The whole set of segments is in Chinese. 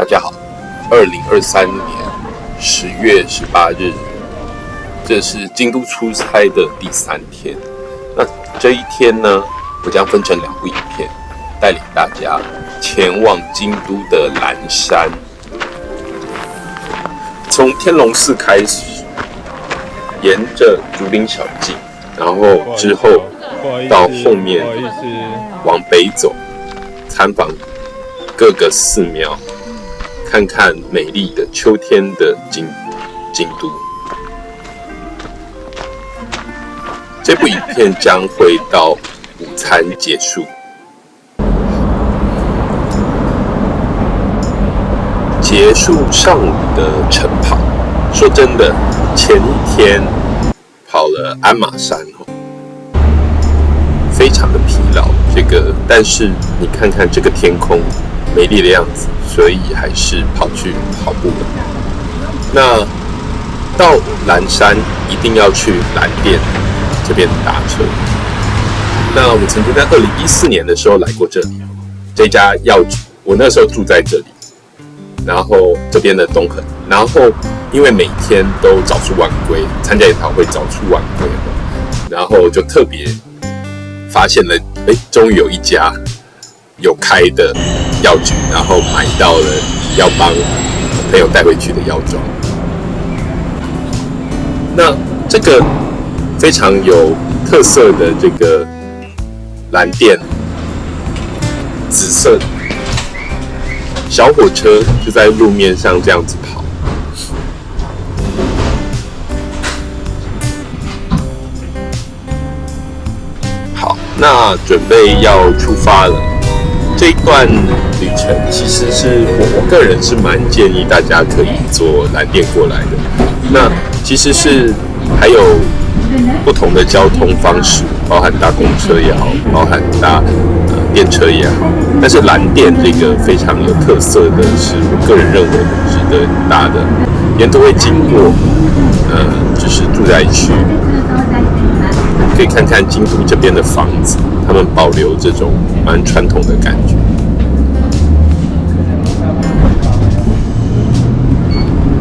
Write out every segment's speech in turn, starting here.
大家好，2023年10月18日，这是京都出差的第3天。那这一天呢，我将分成2部影片，带领大家前往京都的岚山。从天龙寺开始，沿着竹林小径，然后之后到后面往北走，参访各个寺庙，看看美丽的秋天的京都。这部影片将会到午餐结束。结束上午的晨跑，说真的，前一天跑了鞍马山非常的疲劳。但是你看看这个天空美丽的样子，所以还是跑去跑步了。那到岚山一定要去岚殿这边打车。那我曾经在2014年的时候来过这里，这家药局，我那时候住在这里，然后这边的东横，然后因为每天都早出晚归，参加研讨会早出晚归，然后就特别发现了，终于有一家有开的药局，然后买到了要帮朋友带回去的药妆。那这个非常有特色的这个岚殿，紫色的小火车就在路面上这样子跑。好，那准备要出发了。这一段旅程其实是我个人是蛮建议大家可以坐岚殿过来的。那其实是还有不同的交通方式，包含搭公车也好，包含搭电车也好。但是岚殿这个非常有特色的是，我个人认为很值得搭的，沿途会经过就是住宅区，可以看看京都这边的房子，他们保留这种蛮传统的感觉。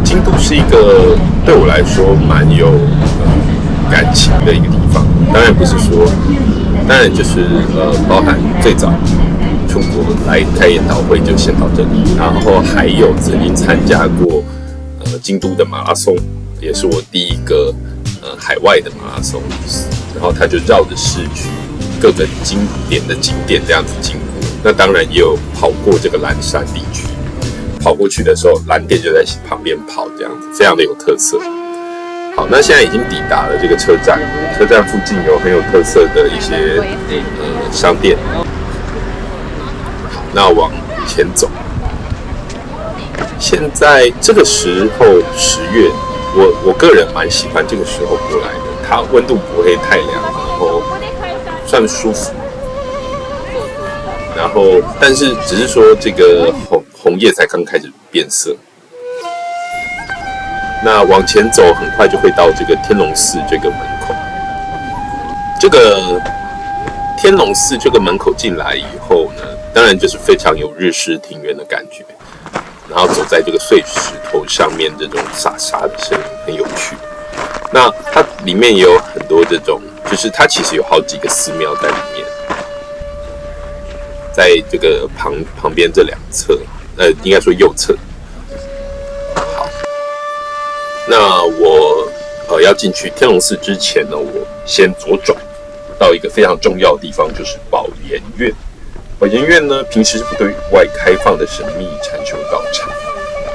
京都是一个对我来说蛮有感情的一个地方，当然不是说，当然就是包含最早出国来开研讨会就先到这里，然后还有曾经参加过京都的马拉松，也是我第一个海外的马拉松，然后他就绕着市区各个经典的景点这样子经过。那当然也有跑过这个岚山地区，跑过去的时候岚殿就在旁边跑，这样子非常的有特色。好，那现在已经抵达了这个车站，车站附近有很有特色的一些商店。好，那往前走。现在这个时候10月，我个人蛮喜欢这个时候过来的，它温度不会太凉，然后算舒服。然后，但是只是说这个红叶才刚开始变色。那往前走，很快就会到这个天龙寺这个门口。这个天龙寺这个门口进来以后呢，当然就是非常有日式庭园的感觉。然后走在这个碎石头上面，这种沙沙的声音很有趣。那它里面也有很多这种，就是它其实有好几个寺庙在里面，在这个旁边这2侧，应该说右侧。好，那我要进去天龙寺之前呢，我先左转到一个非常重要的地方，就是宝岩院。宝岩院呢，平时是不对外开放的神秘禅修道场。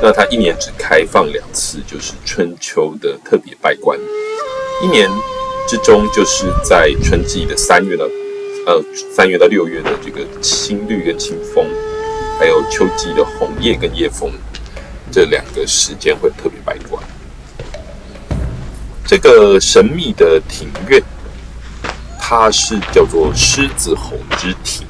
那它1年只开放2次，就是春秋的特别拜观，1年之中就是在春季的3月到6月的这个青绿跟青枫，还有秋季的红叶跟叶枫，这2个时间会特别拜观。这个神秘的庭院，它是叫做狮子吼之庭。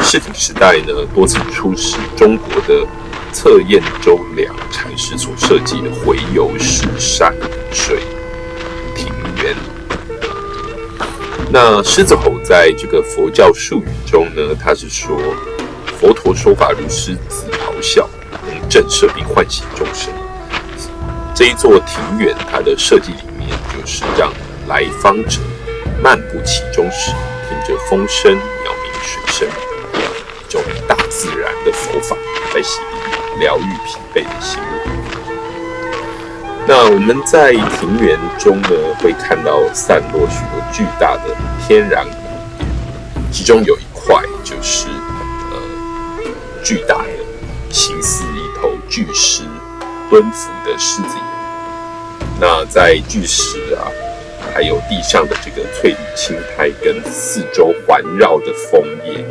室町时代呢，多次出使中国的侧彦周良禅师所设计的回游式山水庭园。那狮子吼在这个佛教术语中呢，它是说佛陀说法如狮子咆哮，能震慑并唤醒众生。这一座庭园，它的设计理念就是让来访者漫步其中时，听着风声、鸟鸣、水声，一种大自然的佛法来洗涤、疗愈疲惫的心灵。那我们在庭园中呢，会看到散落许多巨大的天然谷叶，其中有一块就是巨大的形似一头巨狮蹲伏的狮子眼。那在巨狮还有地上的这个翠绿青苔跟四周环绕的枫叶，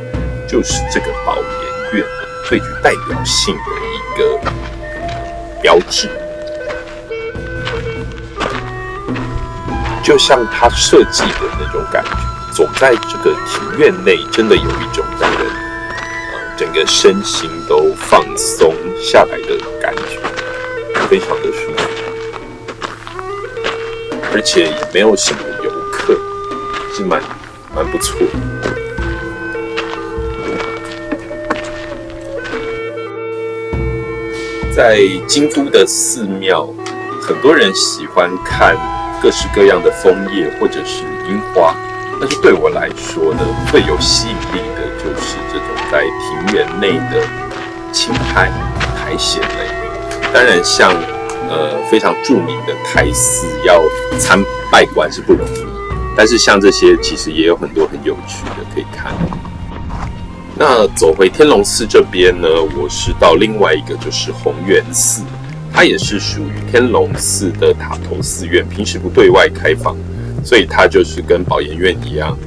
就是这个宝岩院最具代表性的一个标志。就像它设计的那种感觉，走在这个庭院内，真的有一种让人整个身心都放松下来的感觉，非常的舒服。而且也没有什么游客，是蛮不错的。在京都的寺庙，很多人喜欢看各式各样的枫叶或者是樱花，但是对我来说呢，最有吸引力的就是这种在庭园内的青苔藓类。当然像非常著名的台寺要参拜馆是不容易，但是像这些其实也有很多很有趣的可以看。那走回天龙寺这边呢，我是到另外一个就是弘源寺，它也是属于天龙寺的塔头寺院，平时不对外开放，所以它就是跟宝岩院一样，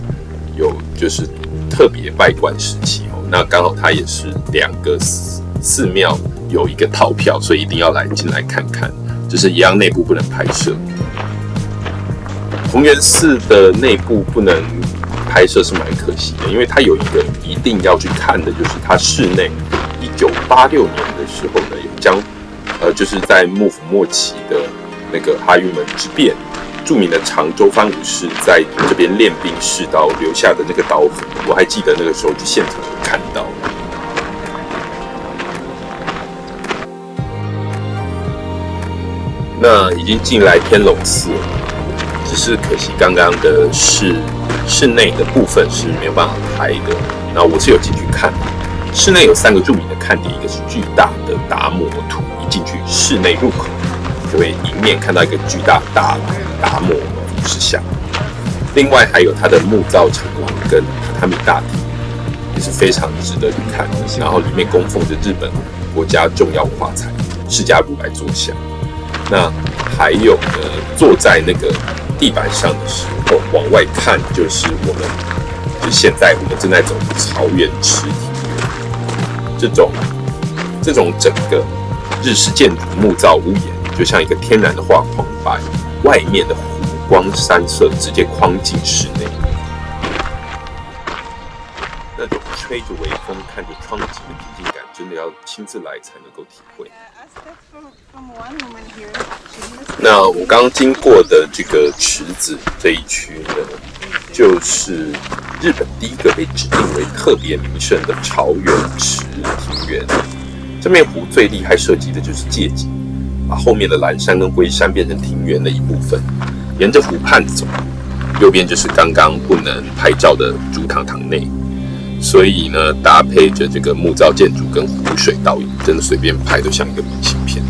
有就是特别拜馆时期哦。那刚好它也是两个寺庙有一个套票，所以一定要进来看看。只是一样内部不能拍摄。弘源寺的内部不能拍摄是蛮可惜的，因为它有一个一定要去看的，就是它室内1986年的时候呢，有将就是在幕府末期的那个哈玉门之变，著名的长州藩武士在这边练兵士刀留下的那个刀痕，我还记得那个时候去现场有看到。那已经进来天龙寺了，只是可惜刚刚的室内的部分是没有办法拍的。那我是有进去看，室内有3个著名的看点，一个是巨大的达摩图，一进去室内入口就会迎面看到一个巨大的达摩祖师像，另外还有它的木造长廊跟榻榻米大厅，也是非常值得去看的。然后里面供奉着日本国家重要文化财释迦如来坐像。那还有呢，坐在那个地板上的时候，往外看就是现在我们正在走的曹元池庭院。这种整个日式建筑木造屋檐，就像一个天然的画框，把外面的湖光山色直接框进室内。那种吹着微风，看着窗景的平静感，真的要亲自来才能够体会。那我刚刚经过的这个池子这一区呢，就是日本第一个被指定为特别名胜的曹元池庭园。这面湖最厉害设计的就是借景，把后面的蓝山跟龟山变成庭园的一部分。沿着湖畔走，右边就是刚刚不能拍照的竹堂内。所以呢，搭配着这个木造建筑跟湖水倒影，真的随便拍都像一个明信片。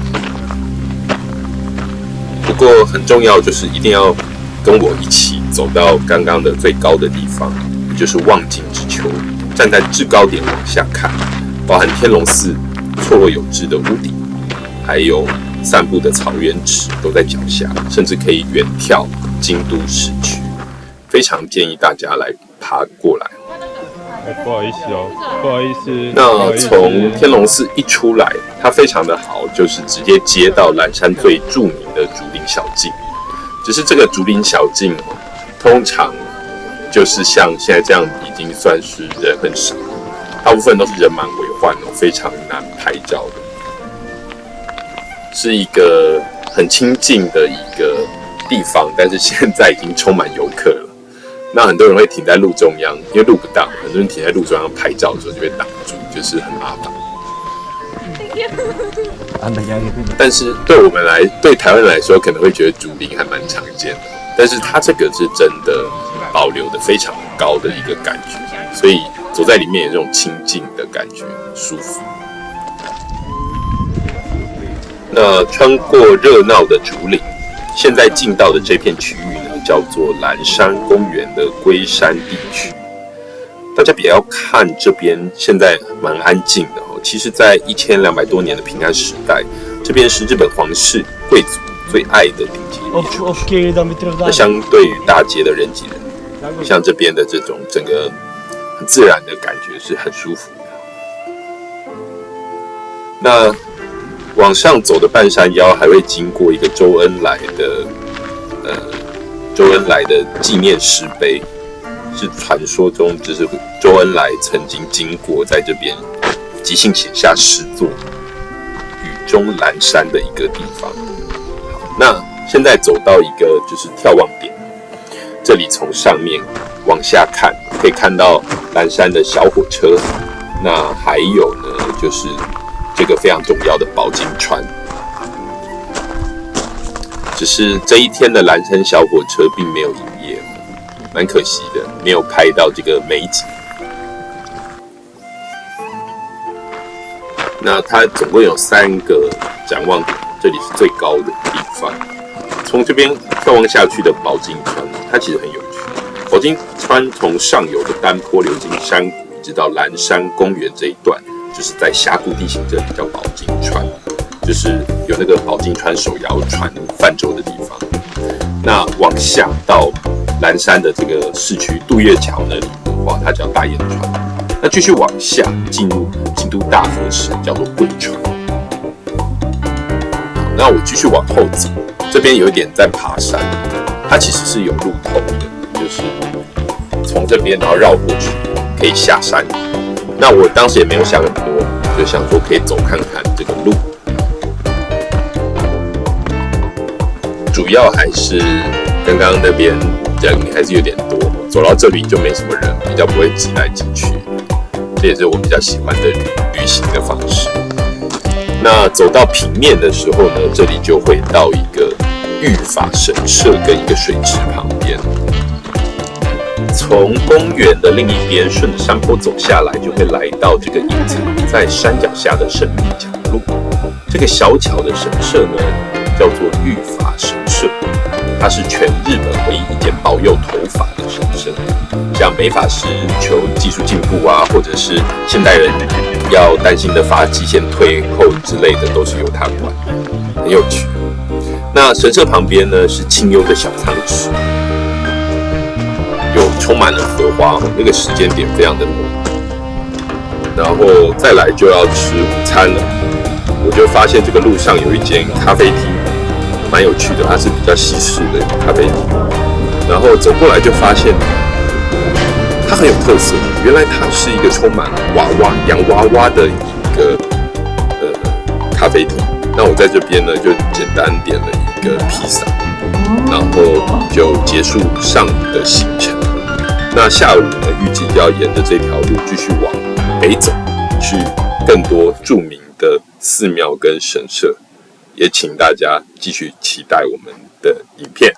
不过很重要就是一定要跟我一起走到刚刚的最高的地方，也就是望境之丘，站在制高点往下看，包含天龙寺错落有致的屋顶，还有散步的草原池都在脚下，甚至可以远眺京都市区。非常建议大家来爬过来。不好意思哦，不好意思。那从天龙寺一出来，它非常的好，就是直接接到蓝山最著名的竹林小径。只是这个竹林小径，通常就是像现在这样，已经算是人很少，大部分都是人满为患哦，非常难拍照的。是一个很清静的一个地方，但是现在已经充满游客了。那很多人会停在路中央，因为路不大，很多人停在路中央拍照的时候就被挡住，就是很麻烦。但是对台湾人来说，可能会觉得竹林还蛮常见的，但是它这个是真的保留的非常高的一个感觉，所以走在里面有这种清静的感觉，舒服。那穿过热闹的竹林，现在进到的这片区域呢，叫做蓝山公园的龟山地区。大家不要看这边现在蛮安静的哦，其实在1200多年的平安时代，这边是日本皇室贵族最爱的顶级猎犬。那相对于大街的人挤人，像这边的这种整个很自然的感觉是很舒服的。那往上走的半山腰还会经过一个周恩来的纪念石碑，是传说中就是周恩来曾经经过在这边即兴写下诗作《雨中阑珊》的一个地方。好，那现在走到一个就是眺望点，这里从上面往下看，可以看到蓝山的小火车，那还有呢就是这个非常重要的宝金川。只是这一天的蓝山小火车并没有营业，蛮可惜的，没有拍到这个美景。那它总共有3个展望点，这里是最高的地方。从这边眺望下去的宝金川，它其实很有趣。宝金川从上游的丹坡流经山谷，一直到蓝山公园这一段，就是在峡谷地形这里叫宝金川，就是有那个宝金川手摇船泛舟的地方。那往下到蓝山的这个市区渡月桥那里，哇，它叫大雁川。那继续往下进入京都大和市，叫做贵川。那我继续往后走，这边有一点在爬山，它其实是有路头的，就是从这边然后绕过去可以下山。那我当时也没有想很多，就想说可以走看看这个路。主要还是刚刚那边人还是有点多，走到这里就没什么人，比较不会挤来挤去。这也是我比较喜欢的旅行的方式。那走到平面的时候呢，这里就会到一个御法神社跟一个水池旁边。从公园的另一边顺着山坡走下来，就会来到这个隐藏在山脚下的圣地角落。这个小巧的神社呢，叫做御法神社，它是全日本唯一一间保佑头发的神社。像美发师求技术进步啊，或者是现代人要担心的发际线退后之类的，都是由他管，很有趣。那神社旁边呢是清幽的小汤池，有充满了荷花，那个时间点非常的浓。然后再来就要吃午餐了，我就发现这个路上有一间咖啡厅，蛮有趣的，它是比较西式的咖啡厅。然后走过来就发现它很有特色，原来它是一个充满娃娃、洋娃娃的一个咖啡厅。那我在这边呢就简单点了一个披萨，然后就结束上午的行程。那下午呢，预计要沿着这条路继续往北走，去更多著名的寺庙跟神社，也请大家继续期待我们的影片。